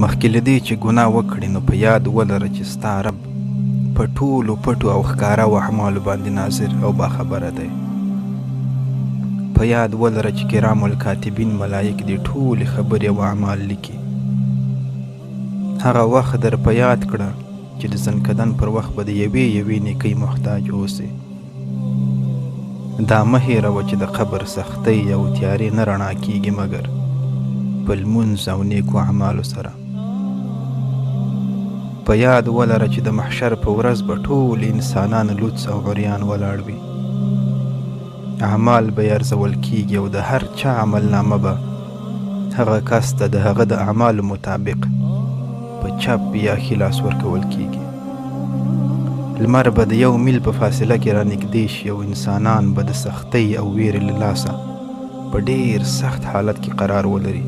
مخکې له دې چې ګناه وکړې نو په یاد ولره چې ستا رب په ټولو پټو او ښکاره اعمالو باندې ناظر او باخبره دی. په یاد ولره چې کرام الکاتبین ملایک دې ټولې خبرې او اعمال لیکي. هغه وخت در په یاد کړه چې د زنکدن پر وخت به د یوې نیکۍ محتاج اوسې. دا مه هېروه چې د قبر سختۍ او تیارې نه رڼا کیږي مګر په لمونځ او نیکو اعمالو سره. په یاد ولره چې د محشر په ورځ به ټول انسانان لوڅ او عریان ولاړ وي. اعمال به یې ارزول کیږي او د هر چا عملنامه به هغه کس ته د هغه د اعمالو مطابق په چپ یا ښي لاس ورکول کیږي. لمر به د 1 میل په فاصله کې رانږدې شي او انسانان به د سختۍ او ویرې له لاسه په ډېر سخت حالت کې قرار ولري.